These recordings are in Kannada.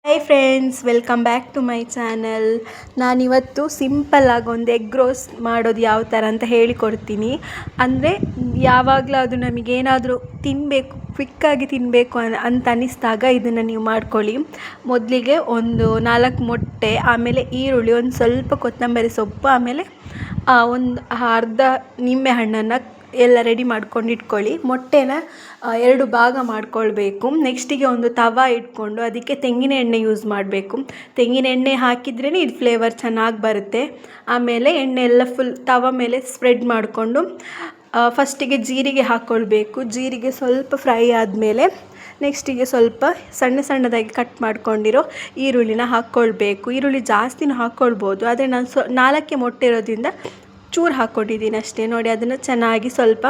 Hi friends, welcome back to my channel. ನಾನಿವತ್ತು ಸಿಂಪಲ್ಲಾಗಿ ಒಂದು ಎಗ್ ರೋಸ್ಟ್ ಮಾಡೋದು ಯಾವ ಥರ ಅಂತ ಹೇಳಿಕೊಡ್ತೀನಿ. ಅಂದರೆ ಯಾವಾಗಲೂ ಅದು ನಮಗೇನಾದರೂ ತಿನ್ನಬೇಕು, ಕ್ವಿಕ್ಕಾಗಿ ತಿನ್ನಬೇಕು ಅಂತ ಅನ್ನಿಸ್ದಾಗ ಇದನ್ನು ನೀವು ಮಾಡ್ಕೊಳ್ಳಿ. ಮೊದಲಿಗೆ ಒಂದು 4 ಮೊಟ್ಟೆ, ಆಮೇಲೆ ಈರುಳ್ಳಿ, ಒಂದು ಸ್ವಲ್ಪ ಕೊತ್ತಂಬರಿ ಸೊಪ್ಪು, ಆಮೇಲೆ ಒಂದು ಅರ್ಧ ನಿಂಬೆಹಣ್ಣನ್ನು ಎಲ್ಲ ರೆಡಿ ಮಾಡ್ಕೊಂಡು ಇಟ್ಕೊಳ್ಳಿ. ಮೊಟ್ಟೆನ 2 ಭಾಗ ಮಾಡ್ಕೊಳ್ಬೇಕು. ನೆಕ್ಸ್ಟಿಗೆ ಒಂದು ತವ ಇಟ್ಕೊಂಡು ಅದಕ್ಕೆ ತೆಂಗಿನ ಎಣ್ಣೆ ಯೂಸ್ ಮಾಡಬೇಕು. ತೆಂಗಿನ ಎಣ್ಣೆ ಹಾಕಿದ್ರೇ ಇದು ಫ್ಲೇವರ್ ಚೆನ್ನಾಗಿ ಬರುತ್ತೆ. ಆಮೇಲೆ ಎಣ್ಣೆ ಎಲ್ಲ ಫುಲ್ ತವ ಮೇಲೆ ಸ್ಪ್ರೆಡ್ ಮಾಡಿಕೊಂಡು ಫಸ್ಟಿಗೆ ಜೀರಿಗೆ ಹಾಕ್ಕೊಳ್ಬೇಕು. ಜೀರಿಗೆ ಸ್ವಲ್ಪ ಫ್ರೈ ಆದಮೇಲೆ ನೆಕ್ಸ್ಟಿಗೆ ಸ್ವಲ್ಪ ಸಣ್ಣದಾಗಿ ಕಟ್ ಮಾಡ್ಕೊಂಡಿರೋ ಈರುಳ್ಳಿನ ಹಾಕ್ಕೊಳ್ಬೇಕು. ಈರುಳ್ಳಿ ಜಾಸ್ತಿನೂ ಹಾಕ್ಕೊಳ್ಬೋದು, ಆದರೆ ನಾನು 4 ಮೊಟ್ಟೆ ಇರೋದ್ರಿಂದ ಚೂರು ಹಾಕ್ಕೊಂಡಿದ್ದೀನಿ ಅಷ್ಟೇ. ನೋಡಿ, ಅದನ್ನು ಚೆನ್ನಾಗಿ ಸ್ವಲ್ಪ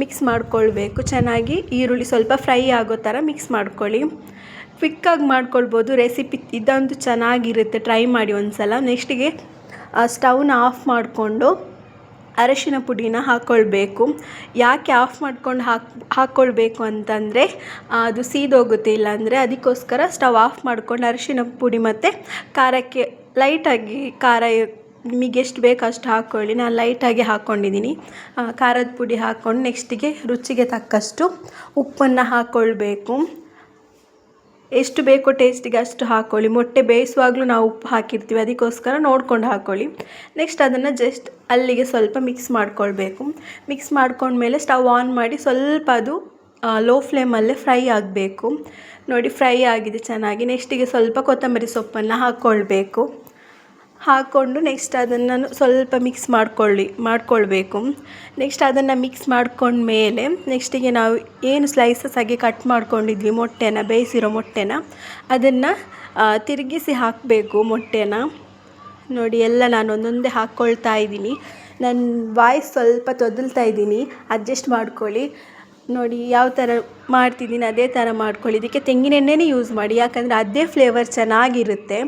ಮಿಕ್ಸ್ ಮಾಡ್ಕೊಳ್ಬೇಕು. ಚೆನ್ನಾಗಿ ಈರುಳ್ಳಿ ಸ್ವಲ್ಪ ಫ್ರೈ ಆಗೋ ಥರ ಮಿಕ್ಸ್ ಮಾಡ್ಕೊಳ್ಳಿ. ಕ್ವಿಕ್ಕಾಗಿ ಮಾಡ್ಕೊಳ್ಬೋದು ರೆಸಿಪಿ, ಇದಂತೂ ಚೆನ್ನಾಗಿರುತ್ತೆ, ಟ್ರೈ ಮಾಡಿ ಒಂದು ಸಲ. ನೆಕ್ಸ್ಟಿಗೆ ಸ್ಟವ್ನ ಆಫ್ ಮಾಡಿಕೊಂಡು ಅರಶಿನ ಪುಡಿನ ಹಾಕ್ಕೊಳ್ಬೇಕು. ಯಾಕೆ ಆಫ್ ಮಾಡ್ಕೊಂಡು ಹಾಕ್ಕೊಳ್ಬೇಕು ಅಂತಂದರೆ ಅದು ಸೀದೋಗುತ್ತೆ, ಇಲ್ಲಾಂದರೆ ಅದಕ್ಕೋಸ್ಕರ ಸ್ಟವ್ ಆಫ್ ಮಾಡ್ಕೊಂಡು ಅರಶಿನ ಪುಡಿ ಮತ್ತು ಖಾರಕ್ಕೆ ಲೈಟಾಗಿ ಖಾರ ನಿಮಗೆ ಎಷ್ಟು ಬೇಕು ಅಷ್ಟು ಹಾಕ್ಕೊಳ್ಳಿ. ನಾನು ಲೈಟಾಗಿ ಹಾಕ್ಕೊಂಡಿದ್ದೀನಿ. ಖಾರದ ಪುಡಿ ಹಾಕ್ಕೊಂಡು ನೆಕ್ಸ್ಟಿಗೆ ರುಚಿಗೆ ತಕ್ಕಷ್ಟು ಉಪ್ಪನ್ನು ಹಾಕ್ಕೊಳ್ಬೇಕು. ಎಷ್ಟು ಬೇಕೋ ಟೇಸ್ಟಿಗೆ ಅಷ್ಟು ಹಾಕ್ಕೊಳ್ಳಿ. ಮೊಟ್ಟೆ ಬೇಯಿಸುವಾಗಲೂ ನಾವು ಉಪ್ಪು ಹಾಕಿರ್ತೀವಿ, ಅದಕ್ಕೋಸ್ಕರ ನೋಡ್ಕೊಂಡು ಹಾಕ್ಕೊಳ್ಳಿ. ನೆಕ್ಸ್ಟ್ ಅದನ್ನು ಜಸ್ಟ್ ಅಲ್ಲಿಗೆ ಸ್ವಲ್ಪ ಮಿಕ್ಸ್ ಮಾಡ್ಕೊಳ್ಬೇಕು. ಮಿಕ್ಸ್ ಮಾಡ್ಕೊಂಡ್ಮೇಲೆ ಸ್ಟವ್ ಆನ್ ಮಾಡಿ ಸ್ವಲ್ಪ ಅದು ಲೋ ಫ್ಲೇಮಲ್ಲೇ ಫ್ರೈ ಆಗಬೇಕು. ನೋಡಿ, ಫ್ರೈ ಆಗಿದೆ ಚೆನ್ನಾಗಿ. ನೆಕ್ಸ್ಟಿಗೆ ಸ್ವಲ್ಪ ಕೊತ್ತಂಬರಿ ಸೊಪ್ಪನ್ನು ಹಾಕ್ಕೊಳ್ಬೇಕು. ಹಾಕ್ಕೊಂಡು ನೆಕ್ಸ್ಟ್ ಅದನ್ನು ಸ್ವಲ್ಪ ಮಿಕ್ಸ್ ಮಾಡ್ಕೊಳ್ಬೇಕು. ನೆಕ್ಸ್ಟ್ ಅದನ್ನು ಮಿಕ್ಸ್ ಮಾಡ್ಕೊಂಡ್ಮೇಲೆ ನೆಕ್ಸ್ಟಿಗೆ ನಾವು ಏನು ಸ್ಲೈಸಸ್ ಆಗಿ ಕಟ್ ಮಾಡ್ಕೊಂಡಿದ್ವಿ ಮೊಟ್ಟೆನ, ಬೇಯಿಸಿರೋ ಮೊಟ್ಟೆನ, ಅದನ್ನು ತಿರುಗಿಸಿ ಹಾಕಬೇಕು ಮೊಟ್ಟೆನ. ನೋಡಿ, ಎಲ್ಲ ನಾನು ಒಂದೊಂದೇ ಹಾಕ್ಕೊಳ್ತಾ ಇದ್ದೀನಿ. ನನ್ನ ವಾಯ್ಸ್ ಸ್ವಲ್ಪ ತೊದಲ್ತಾ ಇದ್ದೀನಿ, ಅಡ್ಜಸ್ಟ್ ಮಾಡ್ಕೊಳ್ಳಿ. ನೋಡಿ, ಯಾವ ಥರ ಮಾಡ್ತಿದ್ದೀನಿ ಅದೇ ಥರ ಮಾಡ್ಕೊಳ್ಳಿ. ಇದಕ್ಕೆ ತೆಂಗಿನ ಎಣ್ಣೆನೇ ಯೂಸ್ ಮಾಡಿ, ಯಾಕಂದರೆ ಅದೇ ಫ್ಲೇವರ್ ಚೆನ್ನಾಗಿರುತ್ತೆ.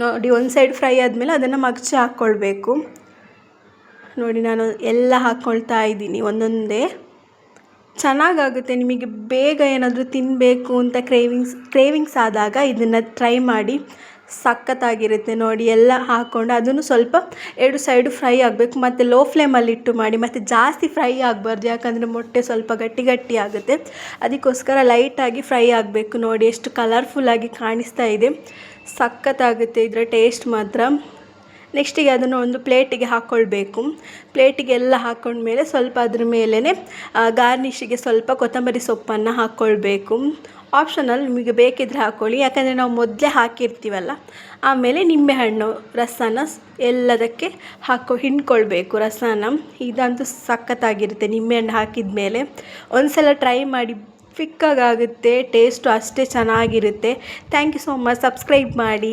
ನೋಡಿ, ಒಂದು ಸೈಡ್ ಫ್ರೈ ಆದಮೇಲೆ ಅದನ್ನು ಮಗ್ಚಿ ಹಾಕ್ಕೊಳ್ಬೇಕು. ನೋಡಿ, ನಾನು ಎಲ್ಲ ಹಾಕ್ಕೊಳ್ತಾ ಇದ್ದೀನಿ ಒಂದೊಂದೇ. ಚೆನ್ನಾಗಾಗುತ್ತೆ. ನಿಮಗೆ ಬೇಗ ಏನಾದರೂ ತಿನ್ನಬೇಕು ಅಂತ ಕ್ರೇವಿಂಗ್ಸ್ ಆದಾಗ ಇದನ್ನು ಟ್ರೈ ಮಾಡಿ, ಸಖತ್ತಾಗಿರುತ್ತೆ. ನೋಡಿ, ಎಲ್ಲ ಹಾಕ್ಕೊಂಡು ಅದನ್ನು ಸ್ವಲ್ಪ 2 ಸೈಡು ಫ್ರೈ ಆಗಬೇಕು. ಮತ್ತು ಲೋ ಫ್ಲೇಮಲ್ಲಿಟ್ಟು ಮಾಡಿ, ಮತ್ತು ಜಾಸ್ತಿ ಫ್ರೈ ಆಗಬಾರ್ದು, ಯಾಕಂದರೆ ಮೊಟ್ಟೆ ಸ್ವಲ್ಪ ಗಟ್ಟಿ ಆಗುತ್ತೆ. ಅದಕ್ಕೋಸ್ಕರ ಲೈಟಾಗಿ ಫ್ರೈ ಆಗಬೇಕು. ನೋಡಿ, ಎಷ್ಟು ಕಲರ್ಫುಲ್ಲಾಗಿ ಕಾಣಿಸ್ತಾ ಇದೆ, ಸಖತ್ತಾಗುತ್ತೆ ಇದರ ಟೇಸ್ಟ್ ಮಾತ್ರ. ನೆಕ್ಸ್ಟಿಗೆ ಅದನ್ನು ಒಂದು ಪ್ಲೇಟಿಗೆ ಹಾಕ್ಕೊಳ್ಬೇಕು. ಪ್ಲೇಟಿಗೆ ಎಲ್ಲ ಹಾಕ್ಕೊಂಡ್ಮೇಲೆ ಸ್ವಲ್ಪ ಅದ್ರ ಮೇಲೇ ಗಾರ್ನಿಷಿಗೆ ಸ್ವಲ್ಪ ಕೊತ್ತಂಬರಿ ಸೊಪ್ಪನ್ನು ಹಾಕ್ಕೊಳ್ಬೇಕು. ಆಪ್ಷನಲ್, ನಿಮಗೆ ಬೇಕಿದ್ರೆ ಹಾಕ್ಕೊಳ್ಳಿ, ಯಾಕಂದರೆ ನಾವು ಮೊದಲೇ ಹಾಕಿರ್ತೀವಲ್ಲ. ಆಮೇಲೆ ನಿಂಬೆಹಣ್ಣು ರಸನ ಎಲ್ಲದಕ್ಕೆ ಹಿಂಡ್ಕೊಳ್ಬೇಕು ರಸನ. ಇದಂತೂ ಸಖತ್ತಾಗಿರುತ್ತೆ ನಿಂಬೆಹಣ್ಣು ಹಾಕಿದ ಮೇಲೆ. ಒಂದು ಸಲ ಟ್ರೈ ಮಾಡಿ, ಕ್ವಿಕ್ಕಾಗುತ್ತೆ, ಟೇಸ್ಟು ಅಷ್ಟೇ ಚೆನ್ನಾಗಿರುತ್ತೆ. Thank you so much. Subscribe ಮಾಡಿ.